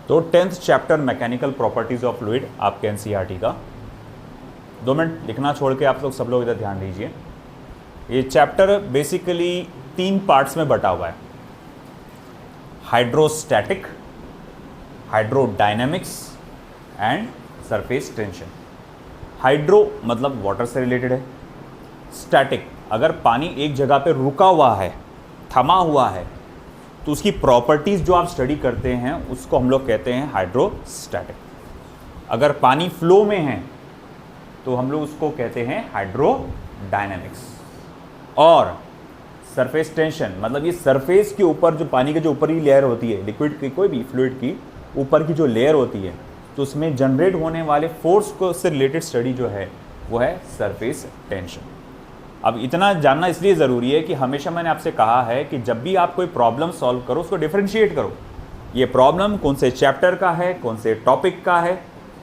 तो 10th chapter mechanical properties of fluid आपके NCERT का। 2 मिनट लिखना छोड़ के आप लोग सब लोग इधर ध्यान दीजिए। ये चैप्टर बेसिकली 3 पार्ट्स में बटा हुआ है, hydrostatic, hydrodynamics and surface tension. Hydro मतलब वाटर से रिलेटेड है, स्टैटिक अगर पानी एक जगह पे रुका हुआ है, थमा हुआ है, तो उसकी प्रॉपर्टीज जो आप स्टडी करते हैं उसको हम लोग कहते हैं हाइड्रोस्टैटिक। अगर पानी फ्लो में है तो हम लोग उसको कहते हैं हाइड्रोडायनेमिक्स। और सरफेस टेंशन मतलब ये सरफेस के ऊपर जो पानी के जो ऊपरी लेयर होती है, लिक्विड की कोई भी फ्लूइड की ऊपर की जो लेयर होती है, तो उसमें जनरेट होने वाले फोर्स को से रिलेटेड स्टडी जो है वो है सरफेस टेंशन। अब इतना जानना इसलिए ज़रूरी है कि हमेशा मैंने आपसे कहा है कि जब भी आप कोई प्रॉब्लम सॉल्व करो उसको डिफरेंशिएट करो, ये प्रॉब्लम कौन से चैप्टर का है, कौन से टॉपिक का है,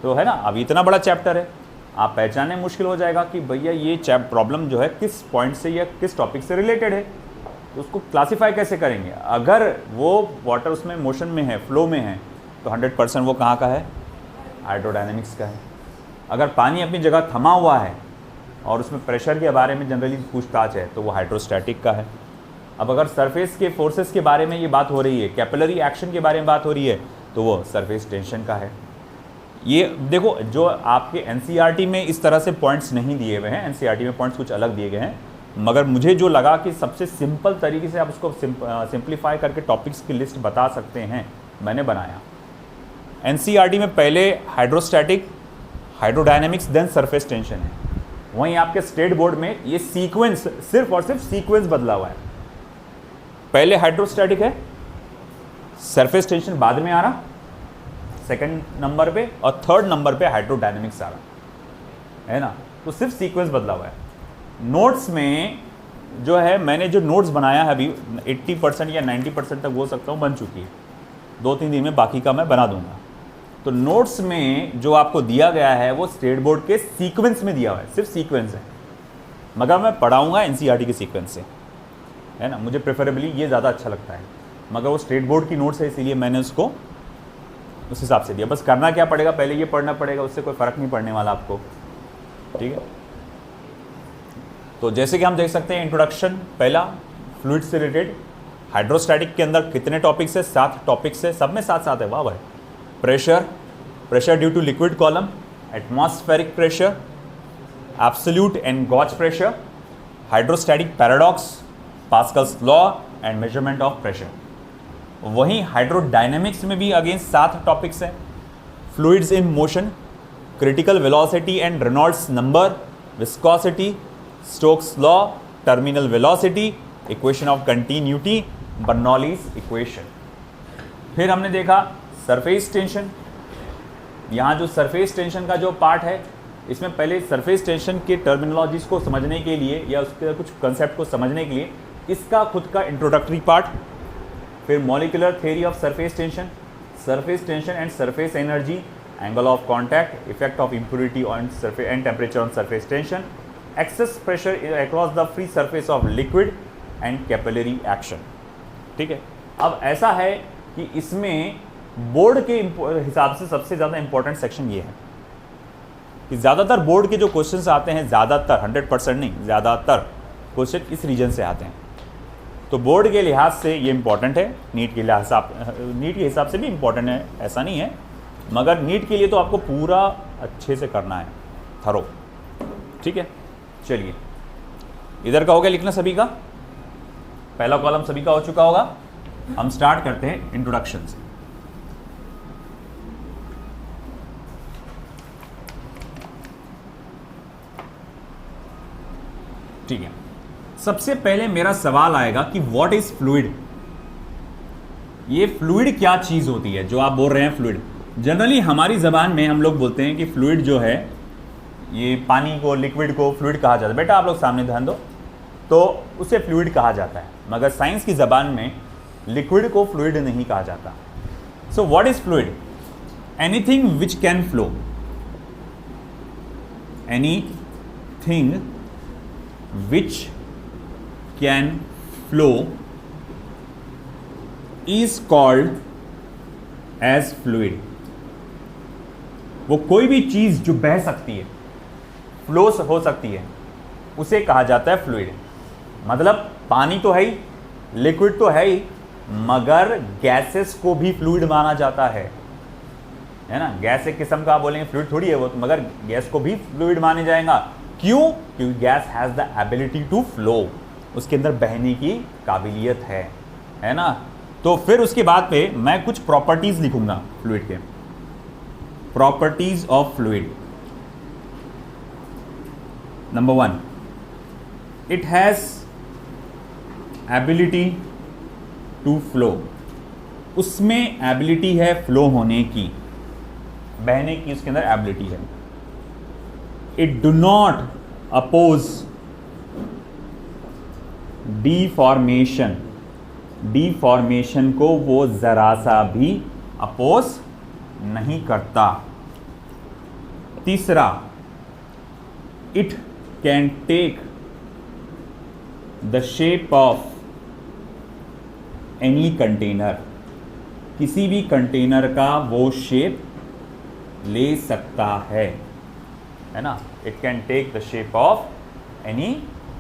तो है ना। अब इतना बड़ा चैप्टर है, आप पहचानने मुश्किल हो जाएगा कि भैया ये प्रॉब्लम जो है किस पॉइंट से या किस टॉपिक से रिलेटेड है, तो उसको क्लासीफाई कैसे करेंगे। अगर वो वाटर उसमें मोशन में है, फ्लो में है, तो 100% वो कहाँ का है, हाइड्रोडायनेमिक्स का है। अगर पानी अपनी जगह थमा हुआ है और उसमें प्रेशर के बारे में जनरली पूछताछ है, तो वो हाइड्रोस्टैटिक का है। अब अगर सरफेस के फोर्सेस के बारे में ये बात हो रही है, कैपिलरी एक्शन के बारे में बात हो रही है, तो वो सरफेस टेंशन का है। ये देखो, जो आपके एनसीईआरटी में इस तरह से पॉइंट्स नहीं दिए हुए हैं, एनसीईआरटी में पॉइंट्स कुछ अलग दिए गए हैं, मगर मुझे जो लगा कि सबसे सिंपल तरीके से आप उसको सिंप्लीफाई करके टॉपिक्स की लिस्ट बता सकते हैं, मैंने बनाया। एनसीईआरटी में पहले hydrostatic, hydrodynamics, then surface tension है। वहीं आपके स्टेट बोर्ड में ये सीक्वेंस, सिर्फ और सिर्फ सीक्वेंस बदला हुआ है। पहले हाइड्रोस्टैटिक है, सरफेस टेंशन बाद में आ रहा सेकंड नंबर पे, और थर्ड नंबर पे हाइड्रोडायनेमिक्स आ रहा है ना। तो सिर्फ सीक्वेंस बदला हुआ है। नोट्स में जो है, मैंने जो नोट्स बनाया है अभी 80% या 90% तक बोल सकता हूँ बन चुकी है। 2-3 दिन में बाकी का मैं बना दूंगा। तो नोट्स में जो आपको दिया गया है वो स्टेट बोर्ड के सीक्वेंस में दिया हुआ है, सिर्फ सीक्वेंस है, मगर मैं पढ़ाऊंगा एनसीईआरटी के सीक्वेंस से, है ना। मुझे प्रेफरेबली ये ज़्यादा अच्छा लगता है, मगर वो स्टेट बोर्ड की नोट्स है, इसीलिए मैंने उसको उस हिसाब से दिया। बस करना क्या पड़ेगा, पहले ये पढ़ना पड़ेगा, उससे कोई फ़र्क नहीं पड़ने वाला आपको, ठीक है। तो जैसे कि हम देख सकते हैं, इंट्रोडक्शन पहला फ्लूइड से रिलेटेड। हाइड्रोस्टैटिक के अंदर कितने टॉपिक्स है, 7 टॉपिक्स है, सब में 7 है, वाह भाई। Pressure, pressure due to liquid column, atmospheric pressure, absolute and gauge pressure, hydrostatic paradox, Pascal's law and measurement of pressure. वहीं हाइड्रोडायनेमिक्स में भी अगेन 7 टॉपिक्स हैं। Fluids in motion, critical velocity and Reynolds number, viscosity, Stokes law, terminal velocity, equation of continuity, Bernoulli's equation. फिर हमने देखा surface tension. यहाँ जो surface tension का जो पार्ट है, इसमें पहले सरफेस टेंशन के टर्मिनोलॉजीज को समझने के लिए या उसके कुछ कंसेप्ट को समझने के लिए इसका खुद का इंट्रोडक्टरी पार्ट, फिर molecular theory of surface tension and surface energy, angle of contact, effect of impurity on surface and temperature on surface tension, excess pressure across the free surface of liquid and capillary action, ठीक है। अब ऐसा है कि इसमें board के हिसाब से सबसे ज़्यादा इंपॉर्टेंट सेक्शन ये है कि ज़्यादातर बोर्ड के जो क्वेश्चंस आते हैं, ज़्यादातर 100% नहीं, ज़्यादातर क्वेश्चन इस रीजन से आते हैं। तो बोर्ड के लिहाज से ये इंपॉर्टेंट है, नीट के हिसाब से भी इंपॉर्टेंट है, ऐसा नहीं है, मगर नीट के लिए तो आपको पूरा अच्छे से करना है, थरो, ठीक है। चलिए, इधर का हो गया लिखना सभी का, पहला कॉलम सभी का हो चुका होगा। हम स्टार्ट करते हैं इंट्रोडक्शन से। ठीक है, सबसे पहले मेरा सवाल आएगा कि व्हाट इज फ्लूइड। ये फ्लूइड क्या चीज होती है जो आप बोल रहे हैं फ्लूइड। जनरली हमारी जबान में हम लोग बोलते हैं कि फ्लूइड जो है, ये पानी को, लिक्विड को फ्लूइड कहा जाता है। बेटा आप लोग सामने ध्यान दो, तो उसे फ्लूइड कहा जाता है, मगर साइंस की जबान में लिक्विड को फ्लूइड नहीं कहा जाता। So what is fluid? Anything which can flow, anything which can flow is called as fluid. वो कोई भी चीज जो बह सकती है, फ्लो हो सकती है, उसे कहा जाता है फ्लूइड। मतलब पानी तो है ही, लिक्विड तो है ही, मगर गैसेस को भी फ्लूइड माना जाता है ना। गैस एक किस्म का आप बोलेंगे फ्लूइड थोड़ी है वो, तो मगर गैस को भी फ्लूइड माने जाएगा। क्यों? क्योंकि gas has the ability to flow, उसके अंदर बहने की काबिलियत है ना। तो फिर उसके बाद पे मैं कुछ प्रॉपर्टीज लिखूंगा फ्लूइड के, properties of fluid. Number 1, it has ability to flow. उसमें एबिलिटी है फ्लो होने की, बहने की उसके अंदर एबिलिटी है। It do not oppose deformation, deformation को वो जरा सा भी अपोज नहीं करता। तीसरा, it can take the shape of any container, किसी भी कंटेनर का वो शेप ले सकता है ना। It can take the shape of any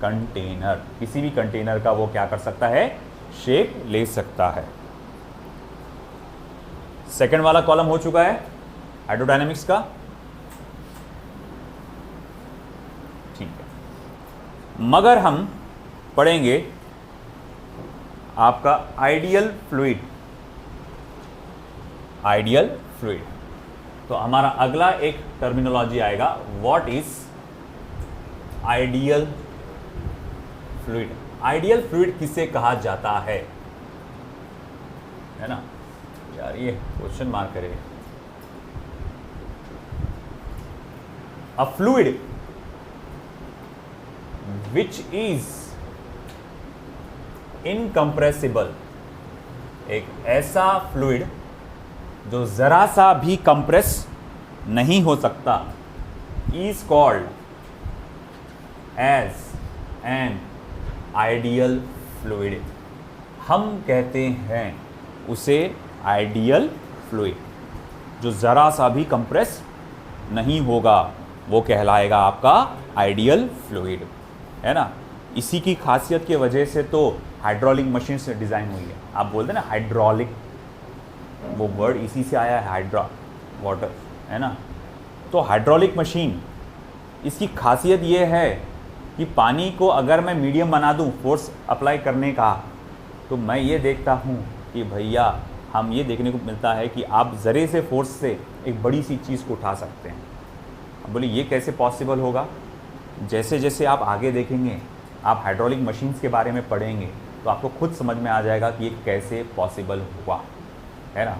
container, किसी भी कंटेनर का वो क्या कर सकता है, शेप ले सकता है। सेकंड वाला कॉलम हो चुका है हाइड्रोडायनेमिक्स का, ठीक है। मगर हम पढ़ेंगे आपका आइडियल फ्लूइड, आइडियल फ्लूइड। तो हमारा अगला एक टर्मिनोलॉजी आएगा, what is ideal fluid. Ideal fluid किसे कहा जाता है ना यार, ये क्वेश्चन मार्क करें। अ फ्लूइड विच इज इनकंप्रेसिबल, एक ऐसा फ्लूइड जो जरा सा भी कंप्रेस नहीं हो सकता, is called as an ideal fluid. हम कहते हैं उसे आइडियल फ्लूइड, जो ज़रा सा भी कंप्रेस नहीं होगा, वो कहलाएगा आपका आइडियल फ्लूइड, है ना। इसी की खासियत की वजह से तो हाइड्रोलिक मशीन से डिज़ाइन हुई है। आप बोलते हैं ना हाइड्रोलिक, वो वर्ड इसी से आया है, हाइड्रा वाटर, है ना। तो हाइड्रोलिक मशीन, इसकी खासियत ये है कि पानी को अगर मैं मीडियम बना दूं फोर्स अप्लाई करने का, तो मैं ये देखता हूँ कि भैया हम ये देखने को मिलता है कि आप ज़रे से फोर्स से एक बड़ी सी चीज़ को उठा सकते हैं। अब बोले ये कैसे पॉसिबल होगा? जैसे जैसे आप आगे देखेंगे, आप हाइड्रोलिक मशीन्स के बारे में पढ़ेंगे, तो आपको खुद समझ में आ जाएगा कि ये कैसे पॉसिबल हुआ, है ना।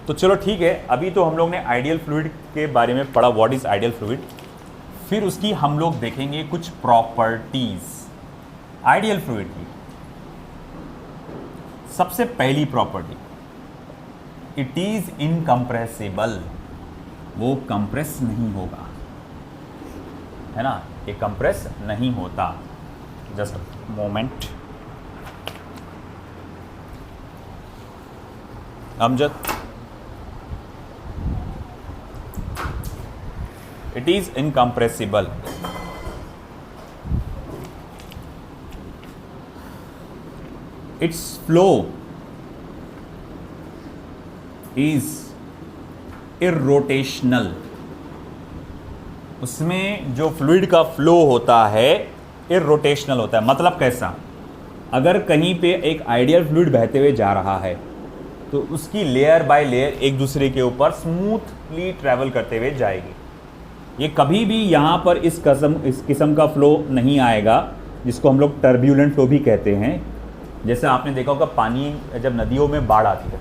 तो चलो ठीक है, अभी तो हम लोग ने आइडियल फ्लूइड के बारे में पढ़ा, व्हाट इज़ आइडियल फ्लूइड। फिर उसकी हम लोग देखेंगे कुछ प्रॉपर्टीज़ आइडियल फ्लूइड की। सबसे पहली प्रॉपर्टी, इट इज़ इनकंप्रेसिबल, वो कंप्रेस नहीं होगा, है ना, ये कंप्रेस नहीं होता। Just moment, Amjad, it is incompressible. Its flow is irrotational. उसमें जो फ्लूइड का फ्लो होता है इर्रोटेशनल होता है। मतलब कैसा? अगर कहीं पे एक आइडियल फ्लूइड बहते हुए जा रहा है तो उसकी लेयर बाय लेयर एक दूसरे के ऊपर स्मूथली ट्रैवल करते हुए जाएगी। ये कभी भी यहाँ पर इस किस्म का फ्लो नहीं आएगा जिसको हम लोग टर्ब्यूलेंट फ्लो भी कहते हैं। जैसे आपने देखा होगा पानी जब नदियों में बाढ़ आती है,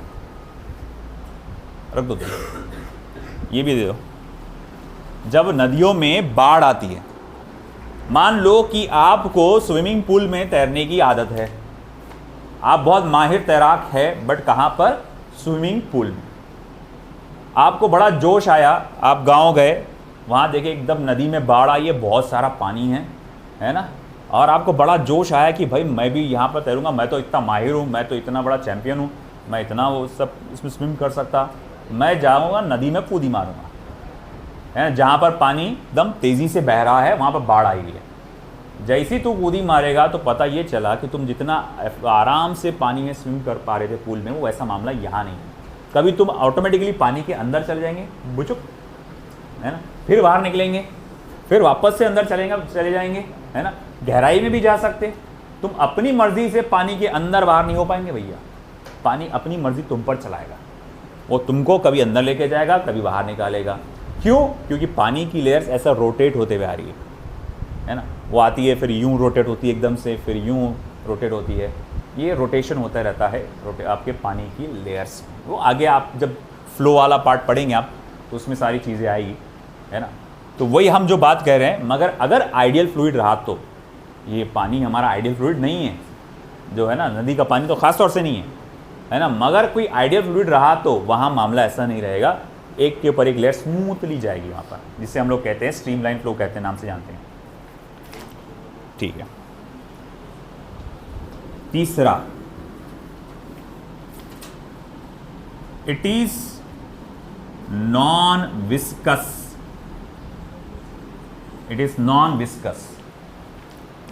रख दो ये भी दे दो, जब नदियों में बाढ़ आती है, मान लो कि आपको स्विमिंग पूल में तैरने की आदत है, आप बहुत माहिर तैराक है, बट कहाँ पर? स्विमिंग पूल में। आपको बड़ा जोश आया, आप गांव गए, वहाँ देखे एकदम नदी में बाढ़ आई है, बहुत सारा पानी है ना, और आपको बड़ा जोश आया कि भाई मैं भी यहाँ पर तैरूंगा, मैं तो इतना माहिर हूँ, मैं तो इतना बड़ा चैंपियन हूँ। मैं इतना वो सब इसमें स्विम कर सकता, मैं जाऊँगा नदी में कूदी मारूंगा, है ना, जहाँ पर पानी एकदम तेज़ी से बह रहा है वहाँ पर बाढ़ आई हुई है। जैसी तू कूदी मारेगा तो पता ये चला कि तुम जितना आराम से पानी में स्विम कर पा रहे थे पूल में, वो वैसा मामला यहाँ नहीं है। कभी तुम ऑटोमेटिकली पानी के अंदर चले जाएंगे बुचुक, है ना, फिर बाहर निकलेंगे, फिर वापस से अंदर चले जाएंगे, है ना, गहराई में भी जा सकते। तुम अपनी मर्जी से पानी के अंदर बाहर नहीं हो पाएंगे भैया, पानी अपनी मर्जी तुम पर चलाएगा, वो तुमको कभी अंदर लेके जाएगा कभी बाहर निकालेगा। क्यों? क्योंकि पानी की लेयर्स ऐसा रोटेट होते हुए आ रही है ना, वो आती है फिर यूं रोटेट होती है एकदम से, फिर यूं रोटेट होती है, ये रोटेशन होता रहता है आपके पानी की लेयर्स। वो आगे आप जब फ्लो वाला पार्ट पढ़ेंगे आप तो उसमें सारी चीज़ें आएगी, है ना। तो वही हम जो बात कह रहे हैं, मगर अगर आइडियल फ्लूइड रहा तो, ये पानी हमारा आइडियल फ्लूइड नहीं है जो है ना, नदी का पानी तो ख़ास तौर से नहीं है ना, मगर कोई आइडियल फ्लूइड रहा तो वहाँ मामला ऐसा नहीं रहेगा, एक के ऊपर एक लेयर स्मूथली जाएगी वहाँ पर, जिसे हम लोग कहते हैं स्ट्रीमलाइन फ्लो कहते हैं, नाम से जानते हैं। ठीक है, तीसरा, it is non viscous. It is non viscous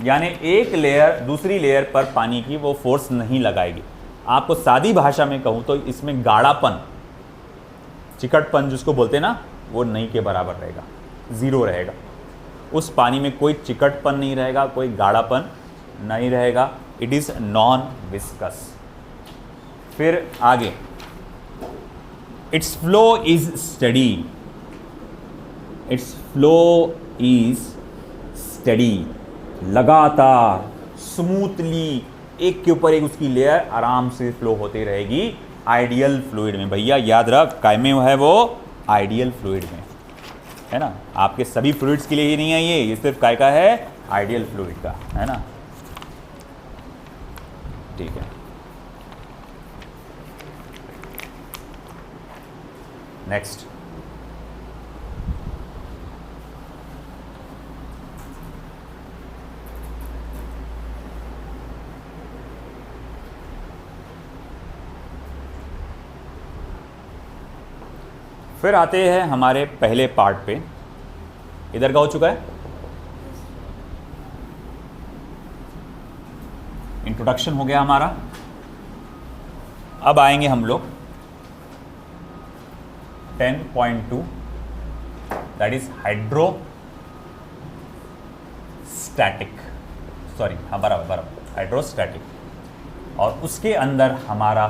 यानी एक लेयर दूसरी लेयर पर पानी की वो फोर्स नहीं लगाएगी। आपको सादी भाषा में कहूं तो इसमें गाढ़ापन, चिकटपन जिसको बोलते हैं ना, वो नहीं के बराबर रहेगा, ज़ीरो रहेगा। उस पानी में कोई चिकटपन नहीं रहेगा, कोई गाढ़ापन नहीं रहेगा। It is non viscous. फिर आगे, it's flow is study. It's flow is study, लगातार स्मूथली एक के ऊपर एक उसकी लेयर आराम से फ्लो होती रहेगी आइडियल फ्लूइड में। भैया याद रख, काय में है वो? आइडियल फ्लूइड में, है ना। आपके सभी फ्लूइड्स के लिए ही नहीं है ये सिर्फ काय का है? आइडियल फ्लूइड का, है ना। ठीक है, नेक्स्ट, फिर आते हैं हमारे पहले पार्ट पे। इधर का हो चुका है, इंट्रोडक्शन हो गया हमारा। अब आएंगे हम लोग 10.2, दैट इज हाइड्रोस्टैटिक, सॉरी हाँ बराबर हाइड्रोस्टैटिक। और उसके अंदर हमारा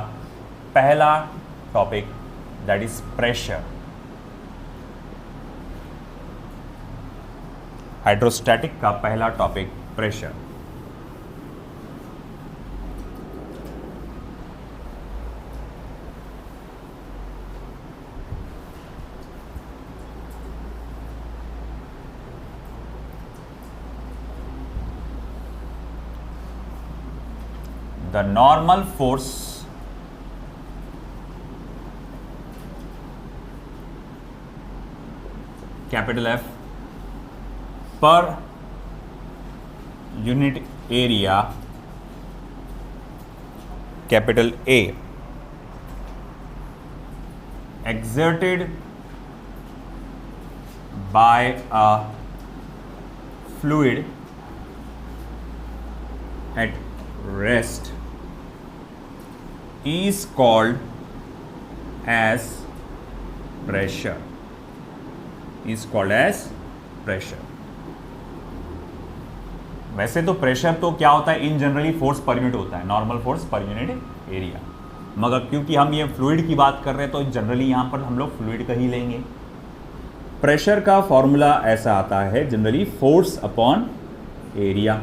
पहला topic that is pressure. Hydrostatic का पहला topic pressure. The normal force capital F per unit area capital A exerted by a fluid at rest is called as pressure. Is called as pressure. वैसे तो pressure तो क्या होता है, इन generally force per unit होता है, normal force per unit area, मगर क्योंकि हम ये फ्लूइड की बात कर रहे हैं तो जनरली यहाँ पर हम लोग फ्लूइड का ही लेंगे। प्रेशर का फॉर्मूला ऐसा आता है जनरली, फोर्स अपॉन एरिया,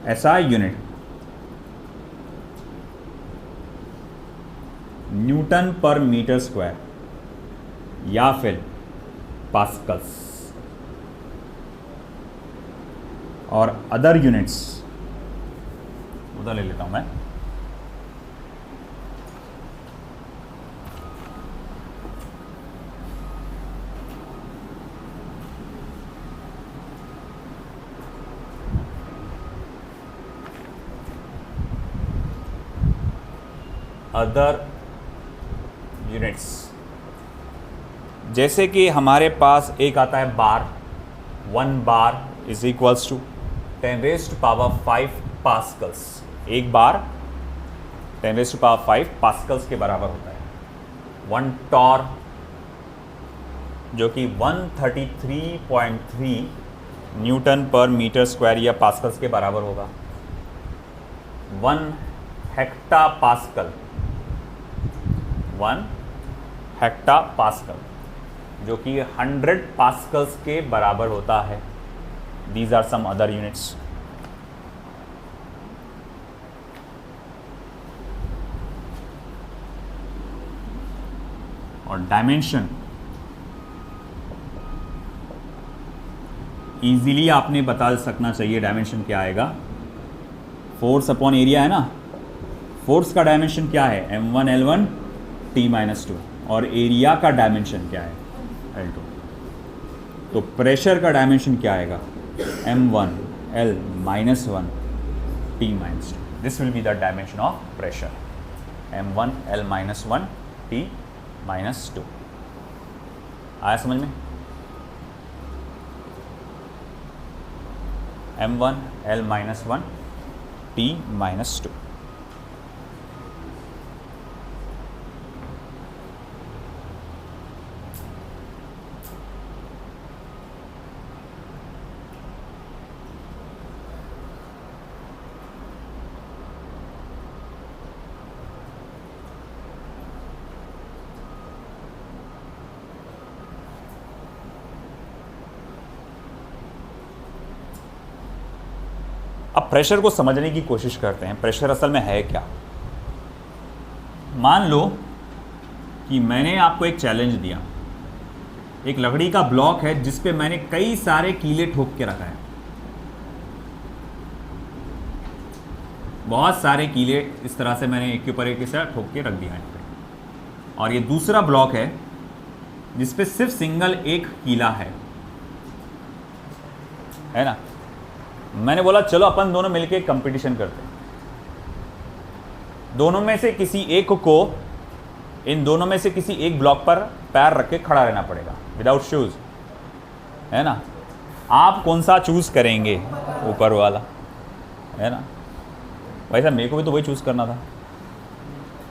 ऐसा unit, Newton per metre square या फिर पास्कल्स, और अदर यूनिट्स उधर ले लेता हूं मैं। अदर यूनिट्स, जैसे कि हमारे पास एक आता है bar, 1 bar is equals to 10⁵ pascals. एक बार 10⁵ पास्कल्स के बराबर होता है। 1 टॉर जो कि 133.3 न्यूटन पर मीटर स्क्वायर या पास्कल्स के बराबर होगा। 1 हेक्टा पास्कल, 1 हेक्टा पास्कल जो कि 100 पास्कल्स के बराबर होता है। These are some other units. और डायमेंशन इजीली आपने बता सकना चाहिए डायमेंशन क्या आएगा। फोर्स अपॉन एरिया है ना, फोर्स का डायमेंशन क्या है m1l1 t-2 और एरिया का डायमेंशन क्या है L2। तो प्रेशर का डायमेंशन क्या आएगा m1l-1 t-2। This will be the dimension of pressure m1l-1 t-2। आया समझ में? m1l-1 t-2। अब प्रेशर को समझने की कोशिश करते हैं। प्रेशर असल में है क्या? मान लो कि मैंने आपको एक चैलेंज दिया, एक लकड़ी का ब्लॉक है जिस पे मैंने कई सारे कीले ठोक के रखा है, बहुत सारे कीले इस तरह से मैंने एक के ऊपर एक ठोक के रख दिया है। और ये दूसरा ब्लॉक है जिस पे सिर्फ सिंगल एक कीला है ना। मैंने बोला चलो अपन दोनों मिलके कंपटीशन करते हैं। दोनों में से किसी एक को, इन दोनों में से किसी एक ब्लॉक पर पैर रख के खड़ा रहना पड़ेगा विदाउट शूज, है ना। आप कौन सा चूज करेंगे? ऊपर वाला, है ना। भाई साहब मेरे को भी तो वही चूज करना था।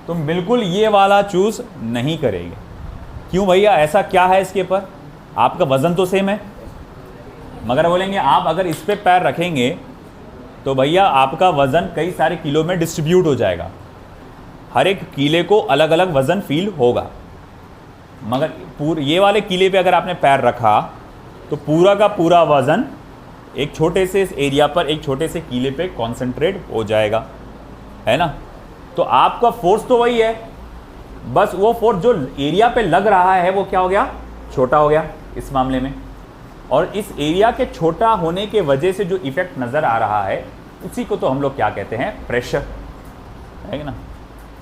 तुम बिल्कुल ये वाला चूज नहीं करेंगे। क्यों भैया? ऐसा क्या है इसके ऊपर? आपका वजन तो सेम है, मगर बोलेंगे आप अगर इस पे पैर रखेंगे तो भैया आपका वज़न कई सारे किलो में डिस्ट्रीब्यूट हो जाएगा, हर एक कीले को अलग अलग वज़न फील होगा। मगर ये वाले कीले पे अगर आपने पैर रखा तो पूरा का पूरा वज़न एक छोटे से एरिया पर, एक छोटे से कीले पे कॉन्सेंट्रेट हो जाएगा, है ना। तो आपका फोर्स तो वही है, बस वो फोर्स जो एरिया पे लग रहा है वो क्या हो गया? छोटा हो गया इस मामले में। और इस एरिया के छोटा होने के वजह से जो इफेक्ट नज़र आ रहा है उसी को तो हम लोग क्या कहते हैं? प्रेशर, है ना।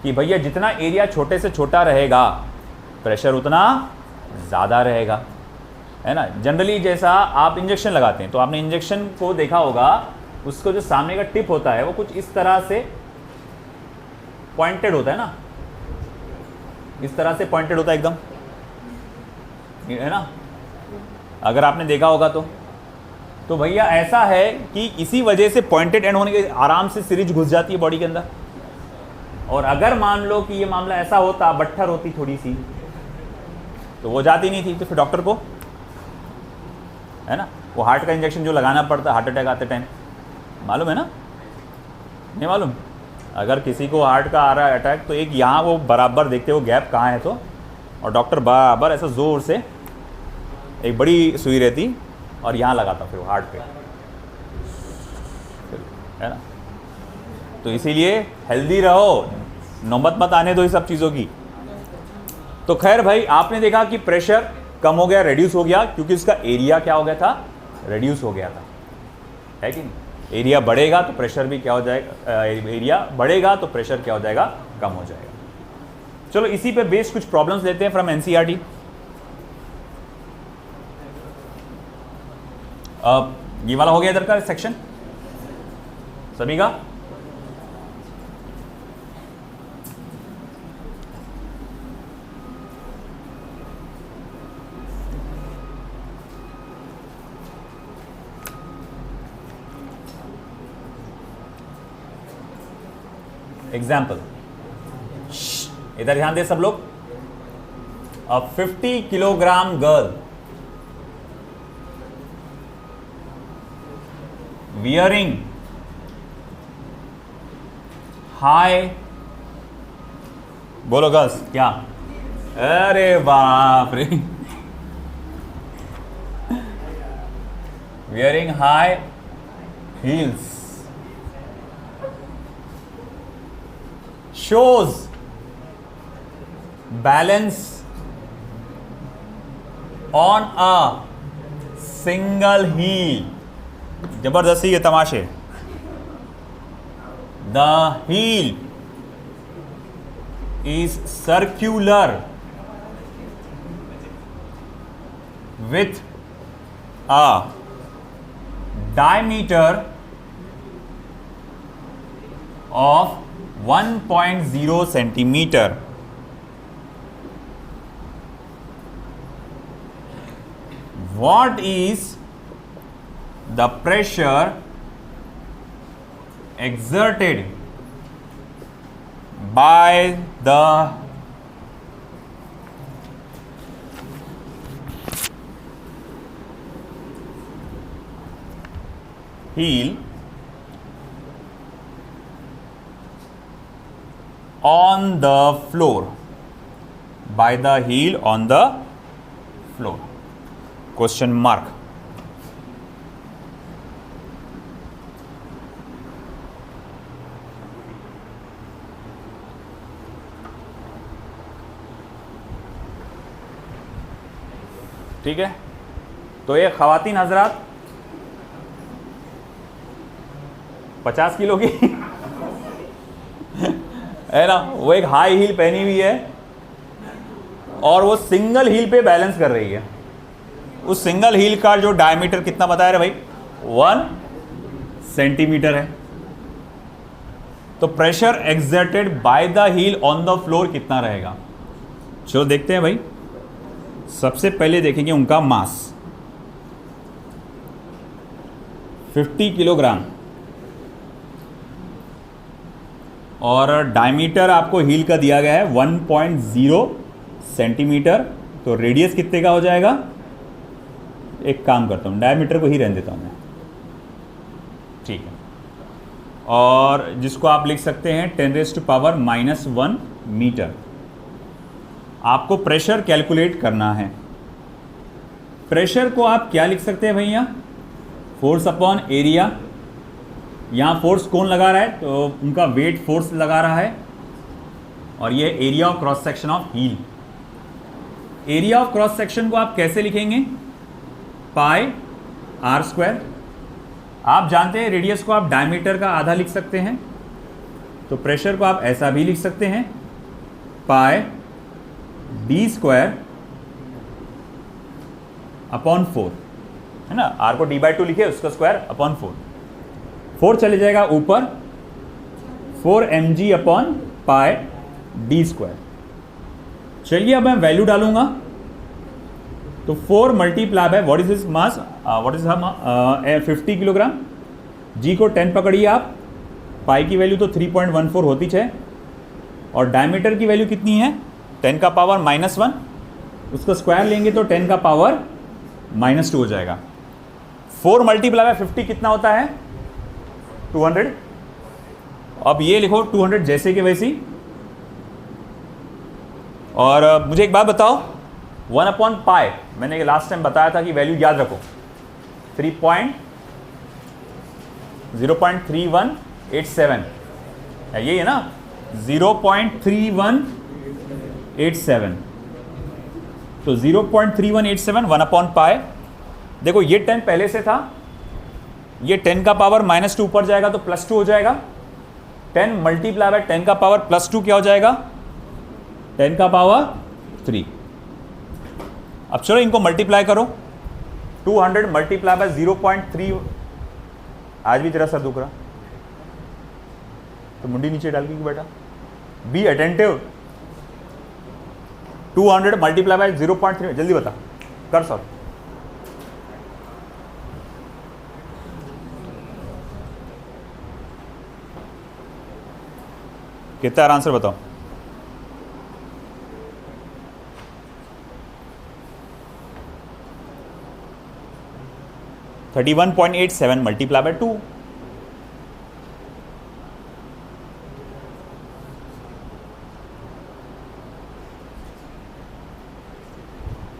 कि भैया जितना एरिया छोटे से छोटा रहेगा प्रेशर उतना ज़्यादा रहेगा, है ना। जनरली जैसा आप इंजेक्शन लगाते हैं तो आपने इंजेक्शन को देखा होगा, उसको जो सामने का टिप होता है वो कुछ इस तरह से पॉइंटेड होता है ना, इस तरह से पॉइंटेड होता है एकदम, है ना। अगर आपने देखा होगा तो भैया ऐसा है कि इसी वजह से पॉइंटेड एंड होने के आराम से सिरिंज घुस जाती है बॉडी के अंदर। और अगर मान लो कि ये मामला ऐसा होता, बट्ठर होती थोड़ी सी, तो वो जाती नहीं थी, तो फिर डॉक्टर को, है ना, वो हार्ट का इंजेक्शन जो लगाना पड़ता हार्ट अटैक आते टाइम, मालूम है ना? नहीं मालूम? अगर किसी को हार्ट का आ रहा है अटैक तो एक यहाँ वो बराबर देखते हो गैप कहाँ है, तो और डॉक्टर बराबर ऐसा ज़ोर से एक बड़ी सुई रहती और यहाँ लगाता फिर वो हार्ट पे, है ना। तो इसीलिए हेल्दी रहो, नौबत मत आने दो इस सब चीज़ों की। तो खैर भाई आपने देखा कि प्रेशर कम हो गया, रेड्यूस हो गया, क्योंकि इसका एरिया क्या हो गया था? रेड्यूस हो गया था, है कि नहीं। एरिया बढ़ेगा तो प्रेशर भी क्या हो जाएगा? एरिया बढ़ेगा तो प्रेशर क्या हो जाएगा? कम हो जाएगा। चलो इसी पे बेस्ड कुछ प्रॉब्लम्स लेते हैं फ्रॉम एनसीईआरटी। ये वाला हो गया इधर का सेक्शन सभी का। एग्जाम्पल, इधर ध्यान दे सब लोग। अ 50 किलोग्राम गर्ल वियरिंग हाई, बोलो गर्ल्स क्या, अरे बाप रे, wearing high heels shows balance on a single heel, जबरदस्ती के तमाशे। The heel is circular with a diameter of 1.0 centimeter. What is the pressure exerted by the heel on the floor, by the heel on the floor? Question mark. ठीक है, तो ये खवातीन हजरात 50 kilo की है ना, वो एक हाई हील पहनी हुई है और वो सिंगल हील पे बैलेंस कर रही है। उस सिंगल हील का जो डायमीटर कितना बताया रे भाई, 1 सेंटीमीटर है। तो pressure exerted by the heel on the floor कितना रहेगा? चलो देखते हैं भाई। सबसे पहले देखेंगे उनका मास, 50 किलोग्राम, और डायमीटर आपको हील का दिया गया है 1.0 सेंटीमीटर। तो रेडियस कितने का हो जाएगा? एक काम करता हूँ, डायमीटर को ही रहने देता हूँ मैं, ठीक है। और जिसको आप लिख सकते हैं 10⁻⁻1 मीटर। आपको प्रेशर कैलकुलेट करना है। प्रेशर को आप क्या लिख सकते हैं भैया? Force upon area. यहाँ फोर्स कौन लगा रहा है? तो उनका वेट फोर्स लगा रहा है, और ये area of cross section of heel. Area of cross section को आप कैसे लिखेंगे? Pi r square. आप जानते हैं रेडियस को आप डायमीटर का आधा लिख सकते हैं, तो प्रेशर को आप ऐसा भी लिख सकते हैं, पाई डी स्क्वायर अपॉन 4, है ना। आर को d/2 लिखे, उसका स्क्वायर अपॉन 4। 4 चले जाएगा ऊपर, 4 mg upon pi D square. चलिए अब मैं वैल्यू डालूंगा, तो 4 multiply by what is this mass, what is हम 50 किलोग्राम। जी को 10 पकड़िए आप, पाई की वैल्यू तो 3.14 होती है, और डायमीटर की वैल्यू कितनी है? 10 का पावर -1, उसका स्क्वायर लेंगे तो 10 का पावर -2 हो जाएगा। 4 मल्टीप्लाई बाय 50 कितना होता है? 200। अब ये लिखो 200 जैसे कि वैसी। और मुझे एक बात बताओ, 1/पाई मैंने लास्ट टाइम बताया था कि वैल्यू याद रखो, 0.3187 है, ये है ना, 0.3187। तो 0.3187 1/पाई। देखो ये 10 पहले से था, ये 10 का पावर -2 ऊपर जाएगा तो +2 हो जाएगा। 10 मल्टीप्लाई बाय 10 का पावर +2 क्या हो जाएगा? 10 का पावर 3। अब चलो इनको मल्टीप्लाई करो, 200 मल्टीप्लाई बाय 0.3। आज भी तेरा सर दुख रहा तो मुंडी नीचे डाल के बेटा, बी अटेंटिव। 200 मल्टीप्लाई बाय 0.3, जल्दी बता, कर सर। कितना है आंसर बताओ। Thirty 31.87 multiply by 2।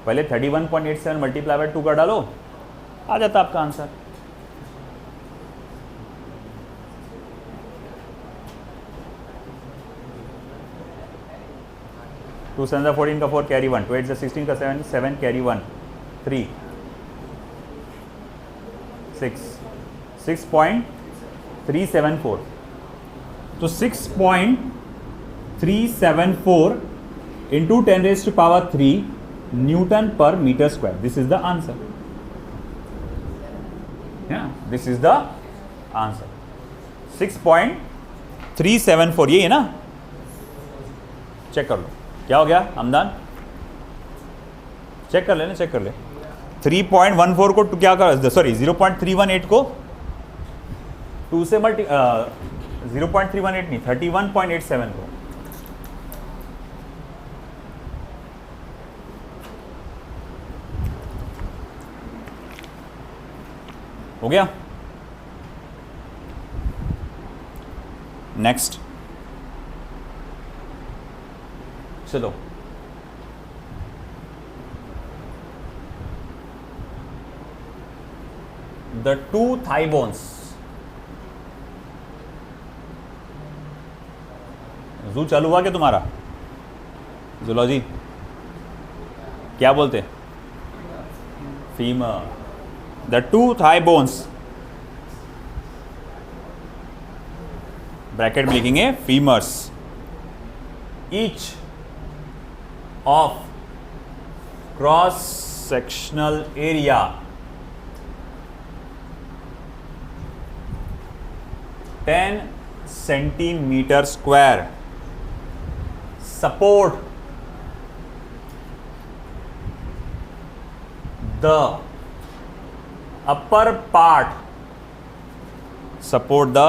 पहले 31.87 मल्टीप्लाई बाय 2 कर डालो, आ जाता आपका आंसर। टू 7 14 का 4 कैरी 1, 2 8 16 का 7 7 कैरी 1 3 6 6.374। तो 6.374 into 10⁻³ newton per metre square, this is the answer. This is the answer 6.374, ये है ना। चेक कर लो क्या हो गया हमदान, चेक कर ले ना, चेक कर ले। 3.14 को क्या कर, सॉरी 0.318 को 2 से 0.318 नहीं 31.87 को। हो गया। नेक्स्ट चलो, द टू थाई बोन्स। जू चालू हुआ क्या तुम्हारा, जूलॉजी क्या बोलते, femur. The two thigh bones, bracket में लिखेंगे femurs, each of cross sectional area 10 centimeter square support the upper part, support the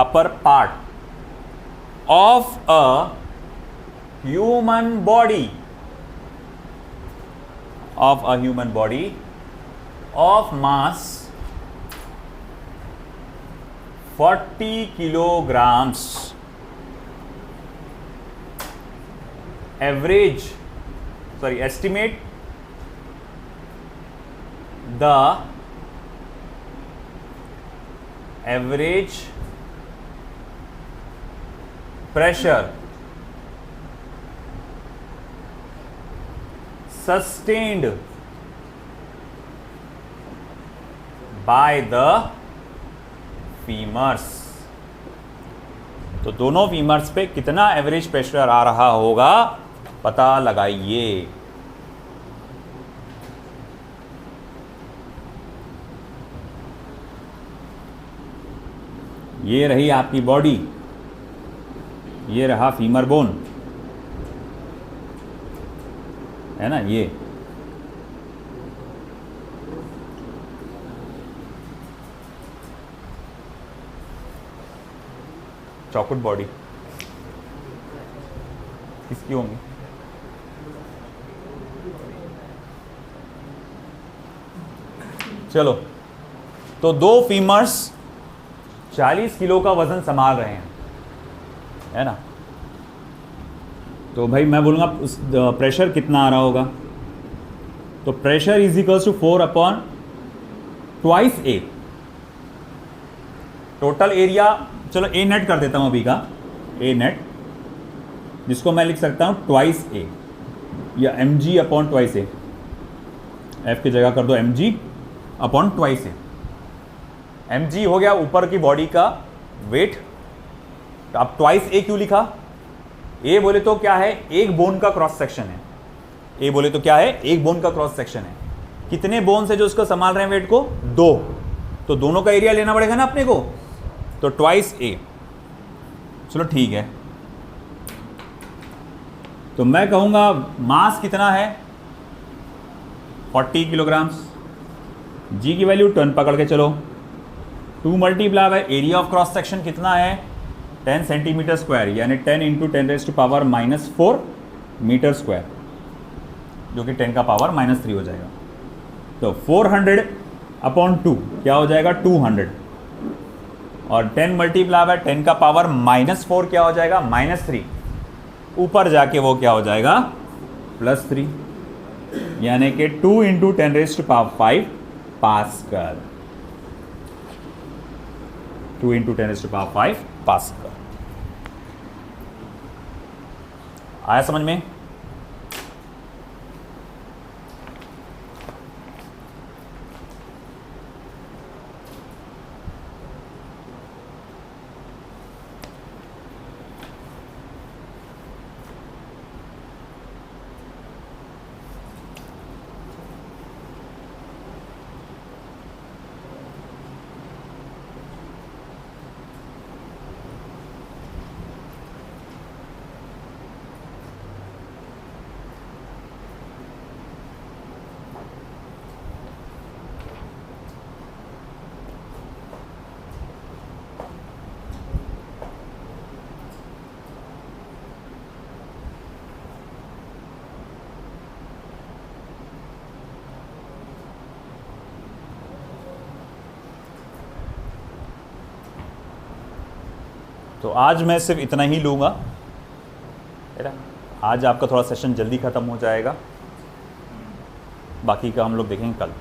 upper part of a human body, of a human body of mass 40 kilograms, average, sorry, estimate the average pressure sustained by the femurs। तो दोनों फीमर्स पे कितना average pressure आ रहा होगा पता लगाइए। ये रही आपकी बॉडी, ये रहा फीमर बोन, है ना। ये चौकुट बॉडी किसकी होंगी, चलो। तो दो फीमर्स 40 किलो का वजन संभाल रहे हैं, है ना। तो भाई मैं बोलूँगा उस प्रेशर कितना आ रहा होगा, तो pressure is equals to 4/2 A। Total area, चलो ए नेट कर देता हूँ अभी का, ए नेट, जिसको मैं लिख सकता हूँ 2A या mg/2A। एफ की जगह कर दो mg/2A। mg हो गया ऊपर की बॉडी का वेट। तो अब 2A क्यों लिखा, ए बोले तो क्या है, एक बोन का क्रॉस सेक्शन है। ए बोले तो क्या है, एक बोन का क्रॉस सेक्शन है। कितने बोन्स है जो उसको संभाल रहे हैं वेट को, 2। तो दोनों का एरिया लेना पड़ेगा ना अपने को, तो 2A। चलो ठीक है, तो मैं कहूंगा मास कितना है 40 किलोग्राम्स। जी की वैल्यू 10 पकड़ के चलो, 2 multiply by area of cross section कितना है 10 सेंटीमीटर स्क्वायर यानी 10 इंटू 10⁻⁻4 मीटर स्क्वायर, जो कि 10 का पावर -3 हो जाएगा। तो 400/2 क्या हो जाएगा 200, और 10 मल्टीप्लाई बाय 10 का पावर -4 क्या हो जाएगा -3, ऊपर जाके वो क्या हो जाएगा +3, यानी कि 2 इंटू 10⁵ पास्कल। 2 into 10⁵ pascal. आया समझ में? तो आज मैं सिर्फ इतना ही लूँगा, है ना। आज आपका थोड़ा सेशन जल्दी ख़त्म हो जाएगा, बाकी का हम लोग देखेंगे कल।